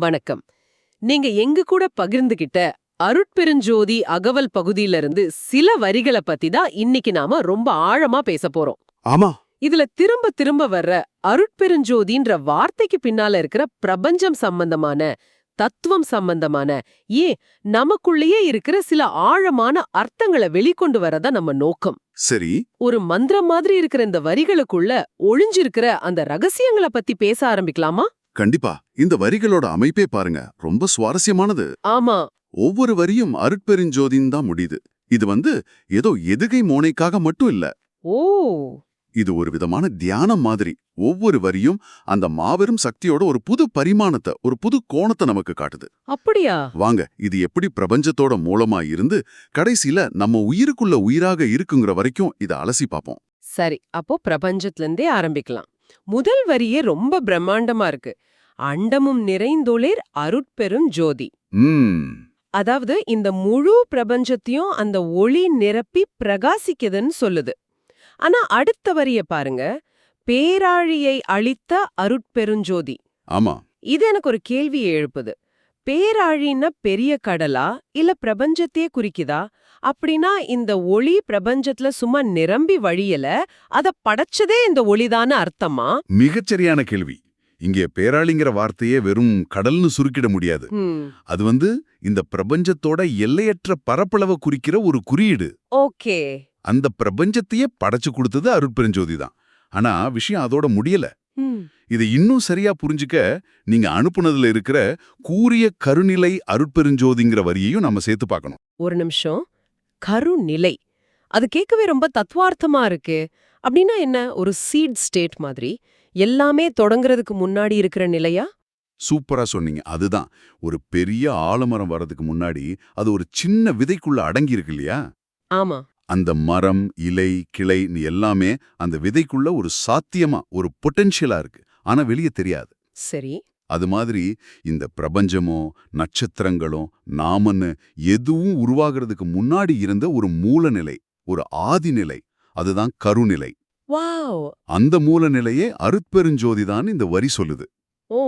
வணக்கம். நீங்க எங்க கூட பகிர்ந்துகிட்ட அருட்பெருஞ்சோதி அகவல் பகுதியிலிருந்து சில வரிகளை பத்தி தான் இன்னைக்கு நாம ரொம்ப ஆழமா பேச போறோம். ஆமா. இதுல திரும்ப திரும்ப வர்ற அருட்பெருஞ்சோதின்ற வார்த்தைக்கு பின்னால இருக்கிற பிரபஞ்சம் சம்பந்தமான, தத்துவம் சம்பந்தமான, ஏன் நமக்குள்ளேயே இருக்கிற சில ஆழமான அர்த்தங்களை வெளிக்கொண்டு வரதா நம்ம நோக்கம். சரி. ஒரு மந்திரம் மாதிரி இருக்கிற இந்த வரிகளுக்குள்ள ஒளிஞ்சிருக்கிற அந்த ரகசியங்களை பத்தி பேச ஆரம்பிக்கலாமா? கண்டிப்பா. இந்த வரிகளோட அமைப்பே பாருங்க, ரொம்ப சுவாரஸ்யமானது. ஆமா. ஒவ்வொரு வரியும் அருட்பெருஞ்சோதின்னு தான் முடியுது. இது ஏதோ எதுகை மோனைக்காக மட்டும் இல்ல. ஓ. இது ஒரு விதமான தியானம் மாதிரி. ஒவ்வொரு வரியும் அந்த மாபெரும் சக்தியோட ஒரு புது பரிமாணத்தை, ஒரு புது கோணத்தை நமக்கு காட்டுது. அப்படியா? வாங்க, இது எப்படி பிரபஞ்சத்தோட மூலமா இருந்து கடைசியில நம்ம உயிருக்குள்ள உயிராக இருக்குங்கிற வரைக்கும் இத அலசி பார்ப்போம். சரி, அப்போ பிரபஞ்சத்துல இருந்தே ஆரம்பிக்கலாம். முதல் வரியே ரொம்ப பிரம்மாண்டமா இருக்கு. அண்டமும் நிறைந்தொளிர் அருட்பெரும் ஜோதி. அதாவது இந்த முழு பிரபஞ்சத்தையும் அந்த ஒளி நிரப்பி பிரகாசிக்குதுன்னு சொல்லுது. ஆனா அடுத்த வரிய பாருங்க, பேராழியை அளித்த அருட்பெருஞ்சோதி. ஆமா. இது எனக்கு ஒரு கேள்வியை எழுப்புது. பேராழின்னா பெரிய கடலா இல்ல பிரபஞ்சத்தையே குறிக்குதா? அப்படின்னா இந்த ஒளி பிரபஞ்சத்துல சும்மா நிரம்பி வழியல, அத படைச்சதே இந்த ஒளிதான அர்த்தமா? மிகச்சரியான கேள்வி. இங்கே பேராளிங்கிற வார்த்தையே வெறும் கடல்னு சுருக்கிட முடியாது. அது இந்த பிரபஞ்சத்தோட எல்லையற்ற பரப்பளவை குறிக்கிற ஒரு குறியீடு. ஓகே. அந்த பிரபஞ்சத்தையே படைச்சு கொடுத்தது அருட்பெருஞ்சோதி தான். ஆனா விஷயம் அதோட முடியல. இதை இன்னும் சரியா புரிஞ்சுக்க நீங்க அனுப்புனதுல இருக்கிற கூரிய கருநிலை அருட்பெருஞ்சோதிங்கிற வரியையும் நம்ம சேர்த்து பார்க்கணும். ஒரு நிமிஷம். கருநிலை, அது கேட்கவே ரொம்ப தத்துவார்த்தமா இருக்கு. அப்படின்னா என்ன? ஒரு சீட் ஸ்டேட் மாதிரி எல்லாமே தொடங்குறதுக்கு முன்னாடி இருக்கிற நிலையா? சூப்பரா சொன்னீங்க. அதுதான், ஒரு பெரிய ஆலமரம் வர்றதுக்கு முன்னாடி அது ஒரு சின்ன விதைக்குள்ள அடங்கி இருக்கு இல்லையா? ஆமா. அந்த மரம், இலை, கிளை எல்லாமே அந்த விதைக்குள்ள ஒரு சாத்தியமா, ஒரு பொட்டென்ஷியலா இருக்கு. ஆனா வெளியே தெரியாது. சரி. அது மாதிரி இந்த பிரபஞ்சமோ நட்சத்திரங்களும் நாமன்னு எதுவும் உருவாகிறதுக்கு முன்னாடி இருந்த ஒரு மூலநிலை, ஒரு ஆதிநிலை, அதுதான் கருநிலை. வாவ். அந்த மூலநிலையே அருட்பெருஞ்சோதிதான் இந்த வரி சொல்லுது. ஓ,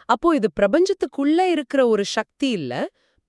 அப்போ இது பிரபஞ்சத்துக்குள்ள இருக்கிற ஒரு சக்தி இல்ல,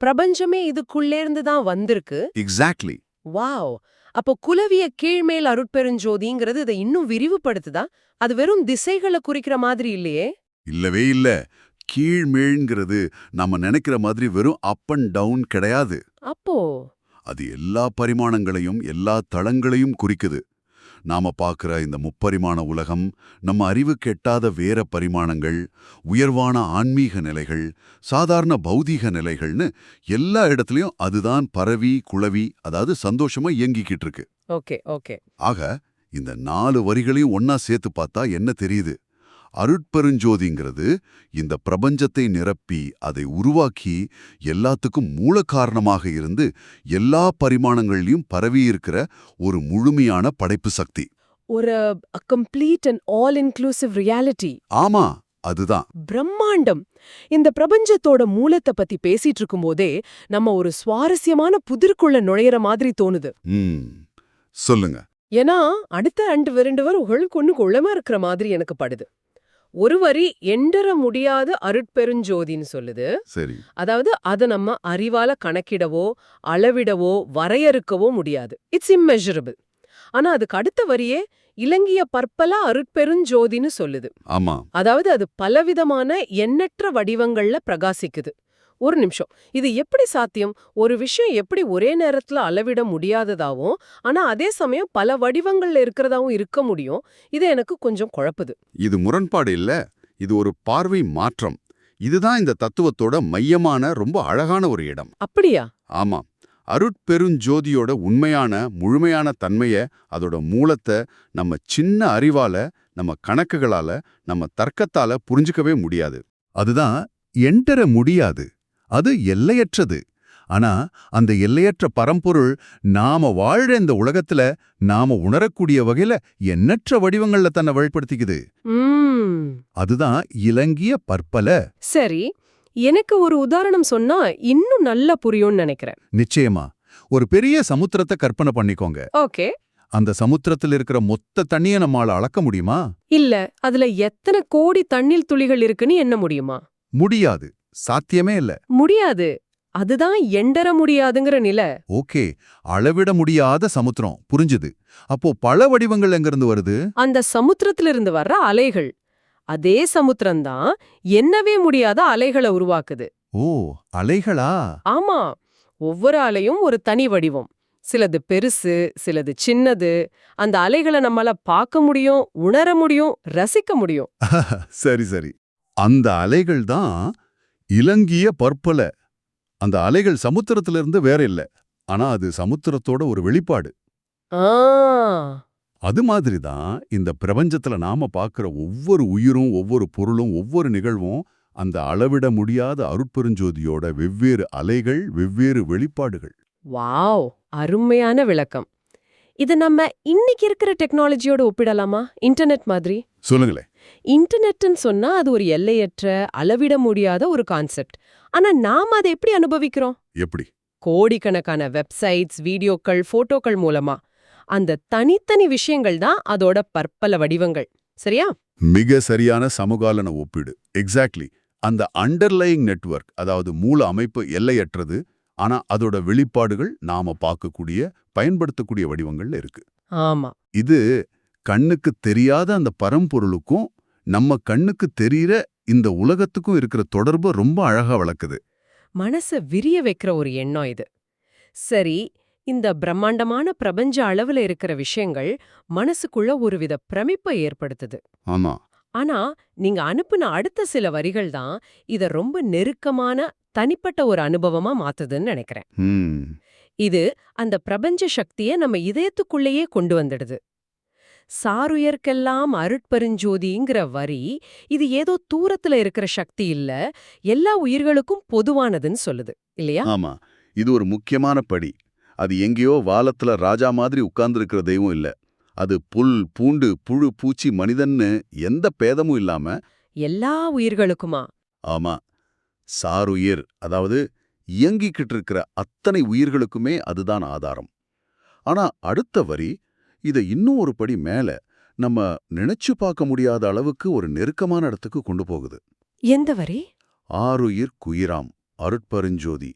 பிரபஞ்சமே இதுக்குள்ளே இருந்து தான் வந்திருக்கு. எக்ஸாக்ட்லி. வாவ். அப்போ குலவிய கீழ்மேல் அருட்பெருஞ்சோதிங்கிறது இதை இன்னும் விரிவுபடுத்துதா? அது வெறும் திசைகளை குறிக்கிற மாதிரி இல்லையே. இல்லவே இல்ல. கீழ்மேழ்ங்கிறது நம்ம நினைக்கிற மாதிரி வெறும் அப் அண்ட் டவுன் கிடையாது. அப்போ அது எல்லா பரிமாணங்களையும், எல்லா தளங்களையும் குறிக்குது. நாம பார்க்கிற இந்த முப்பரிமாண உலகம், நம்ம அறிவுக்கு எட்டாத வேற பரிமாணங்கள், உயர்வான ஆன்மீக நிலைகள், சாதாரண பௌதீக நிலைகள்னு எல்லா இடத்துலயும் அதுதான் பரவி குளவி, அதாவது சந்தோஷமா இயங்கிக்கிட்டு இருக்கு. Okay okay. ஆக இந்த 4 வரிகளையும் ஒன்னா சேர்த்து பார்த்தா என்ன தெரியுது? அருட்பெருஞ்சோதிங்கிறது இந்த பிரபஞ்சத்தை நிரப்பி அதை உருவாக்கி எல்லாத்துக்கும் மூல காரணமாக இருந்து எல்லா பரிமாணங்கள்லயும் பரவி இருக்கிற ஒரு முழுமையான படைப்பு சக்தி. ஒரு complete and all inclusive reality. ஆமா, அதுதான் பிரம்மாண்டம். இந்த பிரபஞ்சத்தோட மூலத்தை பத்தி பேசிட்டு இருக்கும்போதே நம்ம ஒரு சுவாரஸ்யமான புதிர்க்குள்ள நுழையிற மாதிரி தோணுது. சொல்லுங்க. ஏன்னா அடுத்த 2 வரிகளுக்கு ஒண்ணு கொள்ளமா இருக்கிற மாதிரி எனக்கு படுது. ஒரு வரி எண்டற முடியாத அருட்பெருஞ்சோதின்னு சொல்லுது. சரி. அதாவது அதை நம்ம அறிவால கணக்கிடவோ அளவிடவோ வரையறுக்கவோ முடியாது. It's immeasurable. ஆனா அதுக்கு அடுத்த வரியே இலங்கிய பற்பல அருட்பெருஞ்சோதின்னு சொல்லுது. ஆமா. அதாவது அது பலவிதமான எண்ணற்ற வடிவங்கள்ல பிரகாசிக்குது. ஒரு நிமிஷம், இது எப்படி சாத்தியம்? ஒரு விஷயம் எப்படி ஒரே நேரத்துல அளவிட முடியாததாவும் ஆனா அதே சமயம் பல வடிவங்கள்ல இருக்கிறதாவும் இருக்க முடியும்? இது எனக்கு கொஞ்சம் குழப்புது. இது முரண்பாடு இல்ல, இது ஒரு பார்வை மாற்றம். இதுதான் இந்த தத்துவத்தோட மையமான ரொம்ப அழகான ஒரு இடம். அப்படியா? ஆமா. அருட்பெருஞ்சோதியோட உண்மையான முழுமையான தன்மைய, அதோட மூலத்தை நம்ம சின்ன அறிவால, நம்ம கணக்குகளால, நம்ம தர்க்கத்தால புரிஞ்சுக்கவே முடியாது. அதுதான் எண்டற முடியாது. அது எல்லையற்றது. ஆனா அந்த எல்லையற்ற பரம்பொருள் நாம வாழ்ற இந்த உலகத்துல நாம உணரக்கூடிய வகையில எண்ணற்ற வடிவங்கள்ல தன்னை வெளிப்படுத்திக்குது. அதுதான் இலங்கிய பற்பல. சரி, எனக்கு ஒரு உதாரணம் சொன்னா இன்னும் நல்லா புரியும்னு நினைக்கிறேன். நிச்சயமா. ஒரு பெரிய சமுத்திரத்தை கற்பனை பண்ணிக்கோங்க. ஓகே. அந்த சமுத்திரத்தில் இருக்கிற மொத்த தண்ணியை நம்மால அளக்க முடியுமா? இல்ல. அதுல எத்தனை கோடி தண்ணீர் துளிகள் இருக்குன்னு எண்ண முடியுமா? முடியாது. சாத்தியமே இல்ல. முடியாது. அதுதான் எண்டற முடியாதுங்கிற நிலை. ஓகே, அளவிட முடியாத சமுத்திரம், புரிஞ்சுது. அப்போ பல வடிவங்கள் எங்கிருந்து வருது? அந்த சமுத்திரத்திலிருந்து வர்ற அலைகள். அதே சமுத்திரம்தான் எண்ணவே முடியாத அலைகளை உருவாக்குது. ஓ, அலைகளா? ஆமா, ஒவ்வொரு அலையும் ஒரு தனி வடிவம். சிலது பெருசு, சிலது சின்னது. அந்த அலைகளை நம்மால பார்க்க முடியும், உணர முடியும், ரசிக்க முடியும். சரி சரி. அந்த அலைகள் தான் இலங்கிய பற்பல. அந்த அலைகள் சமுத்திரத்திலிருந்து வேற இல்ல. ஆனா அது சமுத்திரத்தோட ஒரு வெளிப்பாடு. ஆ, அது மாதிரி தான் இந்த பிரபஞ்சத்துல நாம பார்க்கிற ஒவ்வொரு உயிரும், ஒவ்வொரு பொருளும், ஒவ்வொரு நிகழ்வும் அந்த அளவிட முடியாத அருட்பெருஞ்சோதியோட வெவ்வேறு அலைகள், வெவ்வேறு வெளிப்பாடுகள். வாவ், அருமையான விளக்கம். இது நம்ம இன்னைக்கு இருக்கிற டெக்னாலஜியோட ஒப்பிடலாமா? இன்டர்நெட் மாதிரி. சொல்லுங்களேன். இன்டர்நெட்னு சொன்னா அது ஒரு எல்லையற்ற, அளவிட முடியாத ஒரு கான்செப்ட். ஆனா நாம அதை எப்படி அனுபவிக்கிறோம்? எப்படி? கோடிக்கணக்கான வெப்சைட்ஸ், வீடியோக்கள், போட்டோக்கள் மூலமா. அந்த தனித்தனி விஷயங்கள் தான் அதோட பற்பல வடிவங்கள். சரியா? மிக சரியான சமகாலன ஒப்பீடு. எக்ஸாக்ட்லி. அந்த அண்டர்லையிங் நெட்வொர்க், அதாவது மூல அமைப்பு எல்லையற்றது. ஆனா அதோட வெளிப்பாடுகள் நாம பார்க்கக்கூடிய, பயன்படுத்தக்கூடிய வடிவங்கள்ல இருக்கு. ஆமா. இது கண்ணுக்கு தெரியாத அந்த பரம்பொருளுக்கும் நம்ம கண்ணுக்கு தெரியிற இந்த உலகத்துக்கும் இருக்கிற தொடர்பு ரொம்ப அழகா வளர்க்குது. மனச விரிய வைக்கிற ஒரு எண்ணம் இது. சரி, இந்த பிரம்மாண்டமான பிரபஞ்ச அளவுல இருக்கிற விஷயங்கள் மனசுக்குள்ள ஒருவித பிரமிப்பை ஏற்படுத்துது. ஆமா. ஆனா நீங்க அனுப்புன அடுத்த சில வரிகள் தான் இத ரொம்ப நெருக்கமான, தனிப்பட்ட ஒரு அனுபவமா மாத்துதுன்னு நினைக்கிறேன். ம். இது அந்த பிரபஞ்ச சக்திய நம்ம இதயத்துக்குள்ளேயே கொண்டு வந்துடுது. சாருயர்க்கெல்லாம் அருட்பெருஞ்சோதிங்கிற வரி, இது ஏதோ தூரத்துல இருக்கிற சக்தி இல்ல, எல்லா உயிர்களுக்கும் பொதுவானதுன்னு சொல்லுது இல்லையா? ஆமா. இது ஒரு முக்கியமான படி. அது எங்கேயோ வாலத்துல ராஜா மாதிரி உட்கார்ந்திருக்கிற தெய்வம் இல்ல. அது புல், பூண்டு, புழு, பூச்சி, மனிதன்னு எந்த பேதமும் இல்லாம. எல்லா உயிர்களுக்குமா? ஆமா. சாருயிர், அதாவது இயங்கிக்கிட்டு இருக்கிற அத்தனை உயிர்களுக்குமே அதுதான் ஆதாரம். ஆனா அடுத்த வரி இத இன்னும் ஒரு படி மேல, நம்ம நினைச்சு பார்க்க முடியாத அளவுக்கு ஒரு நெருக்கமான இடத்துக்கு கொண்டு போகுது. எந்த வரி? ஆருயிர் குயிராம் அருட்பெருஞ்சோதி.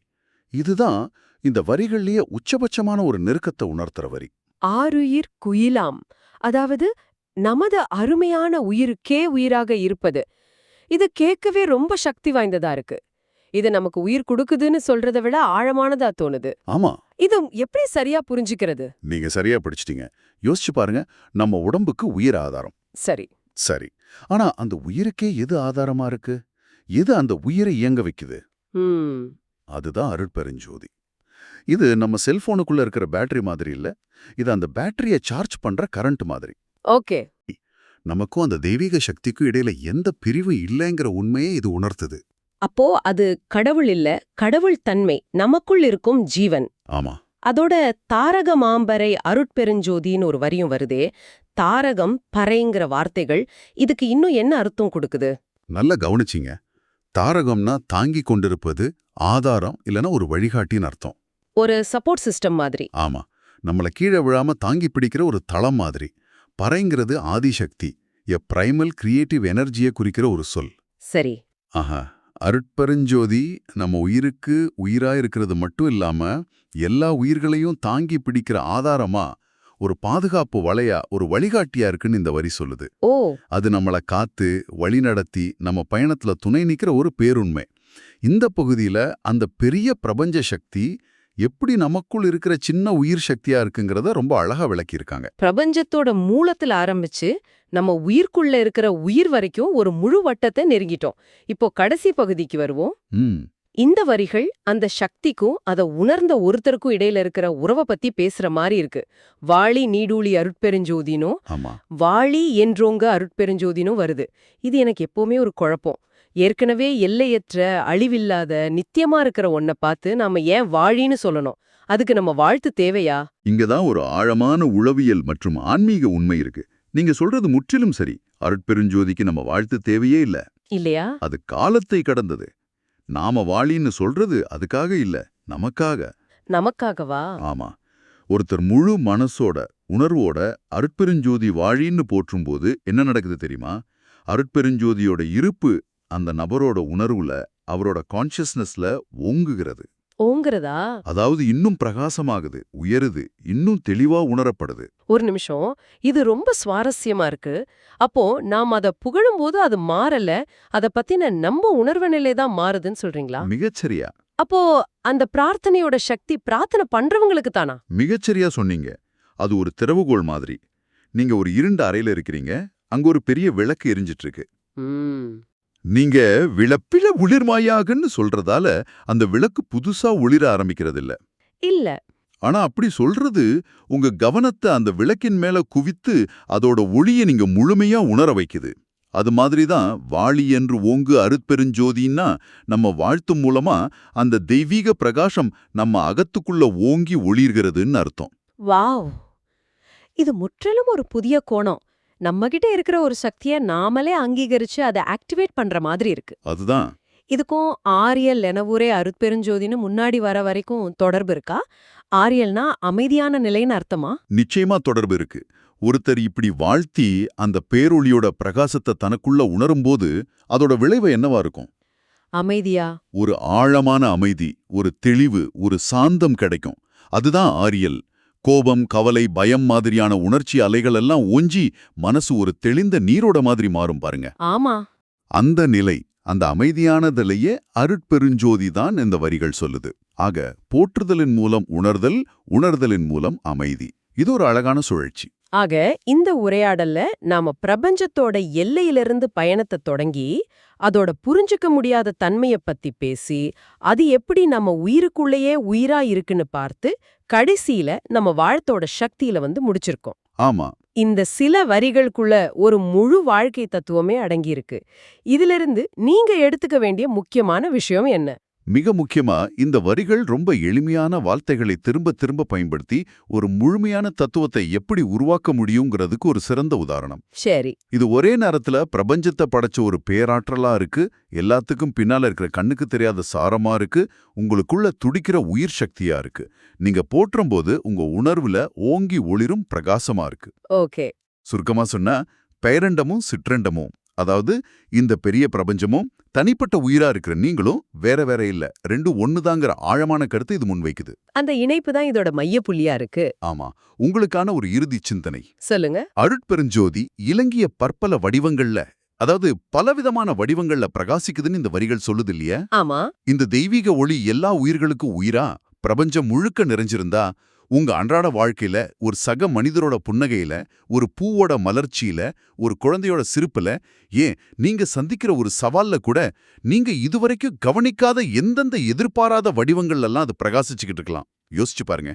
இதுதான் இந்த வரிகள்லயே உச்சபட்சமான ஒரு நெருக்கத்தை உணர்த்துற வரி. ஆருயிர் குயிலாம். அதாவது நமது அருமையான உயிருக்கே உயிராக இருப்பது. இது கேட்கவே ரொம்ப சக்தி வாய்ந்ததா இருக்கு. இது நமக்கு உயிர் கொடுக்குதுன்னு சொல்றதை விட ஆழமானதா தோணுது. ஆமா, இது எப்படி சரியா புரிஞ்சுக்கிறது? நீங்க சரியா படிச்சிட்டீங்க. யோசிச்சு பாருங்க, நம்ம உடம்புக்கு உயிர் ஆதாரம். சரி. சரி. ஆனா அந்த உயிருக்கே எது ஆதாரமா இருக்கு? எது அந்த உயிரை இயங்க வைக்குது? ம். அதுதான் அருட்பெருஞ்சோதி. இது நம்ம செல்போனுக்குள்ள இருக்கிற பேட்டரி மாதிரி இல்ல. இது அந்த பேட்டரிய சார்ஜ் பண்ற கரண்ட் மாதிரி. ஓகே. நமக்கும் அந்த தெய்வீக சக்திக்கும் இடையில எந்த பிரிவு இல்லைங்கிற உண்மையை இது உணர்த்துது. அப்போ அது கடவுள் இல்ல, கடவுள் தன்மை, நமக்குள் இருக்கும் ஜீவன். ஆமா. அதோட தாரக மாம்பரை அருட்பெருஞ்சோதின்னு ஒரு வரியும் வருதே. தாரகம், பறைங்கிற வார்த்தைகள் இதுக்கு இன்னும் என்ன அர்த்தம் கொடுக்குது? நல்லா கவனிச்சிங்க. தாரகம்னா தாங்கி கொண்டிருப்பது, ஆதாரம் இல்லனா ஒரு வழிகாட்டின்னு அர்த்தம். ஒரு சப்போர்ட் சிஸ்டம் மாதிரி. ஆமா. நம்மள கீழே விழாம தாங்கி பிடிக்கிற ஒரு தளம் மாதிரி. பறைங்கிறது ஆதிசக்தி, எ பிரைமல் கிரியேட்டிவ் எனர்ஜியை குறிக்கிற ஒரு சொல். சரி. ஆஹா. அருட்பெருஞ்சோதி நம்ம உயிருக்கு உயிரா இருக்கிறது மட்டும் இல்லாம எல்லா உயிர்களையும் தாங்கி பிடிக்கிற ஆதாரமா, ஒரு பாதுகாப்பு வளையா, ஒரு வழிகாட்டியா இருக்குன்னு இந்த வரி சொல்லுது. ஓ. அது நம்மள காத்து வழிநடத்தி நம்ம பயணத்துல துணை நிக்கிற ஒரு பேருண்மை. இந்த பகுதியில அந்த பெரிய பிரபஞ்ச சக்தி எப்படி நமக்குள் இருக்கிற சின்ன உயிர் சக்தியா இருக்குங்கிறத ரொம்ப அழகா விளக்கியிருக்காங்க. பிரபஞ்சத்தோட மூலத்துல ஆரம்பிச்சு நம்ம உயிர்க்குள்ள இருக்கிற உயிர் வரைக்கும் ஒரு முழு வட்டத்தை நெருங்கிட்டோம். இப்போ கடைசி பகுதிக்கு வருவோம். ம். இந்த வரிகள் அந்த சக்திக்கும் அத உணர்ந்த ஒருத்தருக்கும் இடையில இருக்கிற உறவை பத்தி பேசுற மாதிரி இருக்கு. வாளி நீடூழி அருட்பெருஞ்சோதினும் ஆமா. வாளி என்றோங்க அருட்பெருஞ்சோதினும் வருது. இது எனக்கு எப்பவுமே ஒரு குழப்பம். ஏற்கனவே எல்லையற்ற, அழிவில்லாத, நித்தியமா இருக்கிற ஒன்ன பார்த்து நாம ஏன் வாழின்னு சொல்லணும்? அதுக்கு நம்ம வாழ்த்து தேவையா? இங்கதான் ஒரு ஆழமான உளவியல் மற்றும் ஆன்மீக உண்மை இருக்கு. நீங்க சொல்றது முற்றிலும் சரி. அருட்பெருஞ்சோதிக்கு நம்ம வாழ்த்து தேவையே இல்ல. இல்லையா? அது காலத்தை கடந்தது. நாம வாழின்னு சொல்றது அதுக்காக இல்ல, நமக்காக. நமக்காகவா? ஆமா. ஒருத்தர் முழு மனசோட, உணர்வோட அருட்பெருஞ்சோதி வாழின்னு போற்றும்போது என்ன நடக்குது தெரியுமா? அருட்பெருஞ்சோதியோட இருப்பு அந்த நபரோட உணர்வுல, அவரோட கான்ஷியஸ்னஸ்ல ஓங்குகிறது. ஓங்குறதா? அதாவது இன்னும் பிரகாசமாகுது, உயருது, இன்னும் தெளிவா உணரப்படுது. ஒரு நிமிஷம், இது ரொம்ப சுவாரஸ்யமா இருக்கு. அப்போ நாம் அத புகழும்போது அது மாறல, அத பத்தின நம்ம உணர்வு நிலை தான் மாறுதுன்னு சொல்றீங்களா? மிகச்சரியா அப்போ அந்த பிரார்த்தனையோட சக்தி பிரார்த்தனை பண்றவங்களுக்கு தானா? மிகச்சரியா சொன்னீங்க. அது ஒரு திறவுகோல் மாதிரி. நீங்க ஒரு இருண்ட அறையில இருக்கிறீங்க, அங்க ஒரு பெரிய விளக்கு எரிஞ்சிட்டு இருக்கு. ம். நீங்க விளப்பில ஒளிர்மாயாகன்னு சொல்றதால அந்த விளக்கு புதுசா ஒளிர ஆரம்பிக்கிறது இல்ல. இல்ல. ஆனா அப்படி சொல்றது உங்க கவனத்தை அந்த விளக்கின் மேல குவித்து அதோட ஒளியை நீங்க முழுமையா உணர வைக்குது. அது மாதிரி தான் வாளி என்று ஓங்கு அருட்பெருஞ்சோதின்னா நம்ம வாழ்த்து மூலமா அந்த தெய்வீக பிரகாசம் நம்ம அகத்துக்குள்ள ஓங்கி ஒளிர்கிறதுன்னு அர்த்தம். வாவ்! இது முற்றிலும் ஒரு புதிய கோணம். நம்மகிட்ட இருக்கிற ஒரு சக்திய நாமளே அங்கீகரிச்சு அதை ஆக்டிவேட் பண்ற மாதிரி இருக்கு. அதுதான். இதுக்கும் ஆரியல் எனவுரே அருட்பெருஞ்சோதின்னு முன்னாடி வர வரைக்கும் தொடர்பு இருக்கா? ஆரியல்னா அமைதியான நிலைன்னு அர்த்தமா? நிச்சயமா தொடர்பு இருக்கு. ஒருத்தர் இப்படி வாழ்த்தி அந்த பேரொளியோட பிரகாசத்தை தனக்குள்ள உணரும்போது அதோட விளைவு என்னவா இருக்கும்? அமைதியா? ஒரு ஆழமான அமைதி, ஒரு தெளிவு, ஒரு சாந்தம் கிடைக்கும். அதுதான் ஆரியல். கோபம், கவலை, பயம் மாதிரியான உணர்ச்சி அலைகள் எல்லாம் ஓஞ்சி மனசு ஒரு தெளிந்த நீரோட மாதிரி மாறும் பாருங்க. ஆமா. அந்த நிலை, அந்த அமைதியானதிலேயே அருட்பெருஞ்சோதி தான் இந்த வரிகள் சொல்லுது. ஆக போற்றுதலின் மூலம் உணர்தல், உணர்தலின் மூலம் அமைதி. இது ஒரு அழகான சுழற்சி. ஆக இந்த உரையாடல்ல நாம பிரபஞ்சத்தோட எல்லையிலிருந்து பயணத்தை தொடங்கி அதோட புரிஞ்சுக்க முடியாத தன்மைய பத்தி பேசி அது எப்படி நம்ம உயிருக்குள்ளேயே உயிரா இருக்குன்னு பார்த்து கடைசியில நம்ம வாழ்த்தோட சக்தியில முடிச்சிருக்கோம். ஆமா. இந்த சில வரிகளுக்குள்ள ஒரு முழு வாழ்க்கை தத்துவமே அடங்கியிருக்கு. இதிலிருந்து நீங்க எடுத்துக்க வேண்டிய முக்கியமான விஷயம் என்ன? மிக முக்கியமா இந்த வரிகள் ரொம்ப எளிமையான வார்த்தைகளை திரும்ப திரும்ப பயன்படுத்தி ஒரு முழுமையான தத்துவத்தை எப்படி உருவாக்க முடியுங்கிறதுக்கு ஒரு சிறந்த உதாரணம். சரி. இது ஒரே நேரத்துல பிரபஞ்சத்தை படைச்ச ஒரு பேராற்றலா இருக்கு, எல்லாத்துக்கும் பின்னால இருக்கிற கண்ணுக்கு தெரியாத சாரமா இருக்கு, உங்களுக்குள்ள துடிக்கிற உயிர் சக்தியா இருக்கு. நீங்க போற்றும்போது உங்க உணர்வுல ஓங்கி ஒளிரும் பிரகாசமா இருக்கு. ஓகே. சுருக்கமா சொன்னா பேரண்டமும் சிற்றண்டமும், அதாவது இந்த பெரிய பிரபஞ்சமும் தனிப்பட்ட உயிரா இருக்கிற நீங்களும் வேற வேற இல்ல, ரெண்டும் ஒண்ணுதாங்கிற ஆழமான கருத்து இது முன்வைக்குது. அந்த இணைப்பு தான் இதோட மையப்புள்ளியா இருக்கு. ஆமா. உங்களுக்கான ஒரு இறுதி சிந்தனை. சொல்லுங்க. அருட்பெருஞ்சோதி இலங்கிய பற்பல வடிவங்கள்ல, அதாவது பலவிதமான வடிவங்கள்ல பிரகாசிக்குதுன்னு இந்த வரிகள் சொல்லுது இல்லையா? ஆமா. இந்த தெய்வீக ஒளி எல்லா உயிர்களுக்கும் உயிரா பிரபஞ்சம் முழுக்க நிறைஞ்சிருந்தா உங்க அன்றாட வாழ்க்கையில ஒரு சக மனிதரோட புன்னகையில, ஒரு பூவோட மலர்ச்சியில, ஒரு குழந்தையோட சிரிப்புல, ஏன் நீங்க சந்திக்கிற ஒரு சவால்ல கூட நீங்க இதுவரைக்கும் கவனிக்காத எந்தெந்த எதிர்பாராத வடிவங்கள்லாம் அது பிரகாசிச்சுக்கிட்டு இருக்கலாம். யோசிச்சு பாருங்க.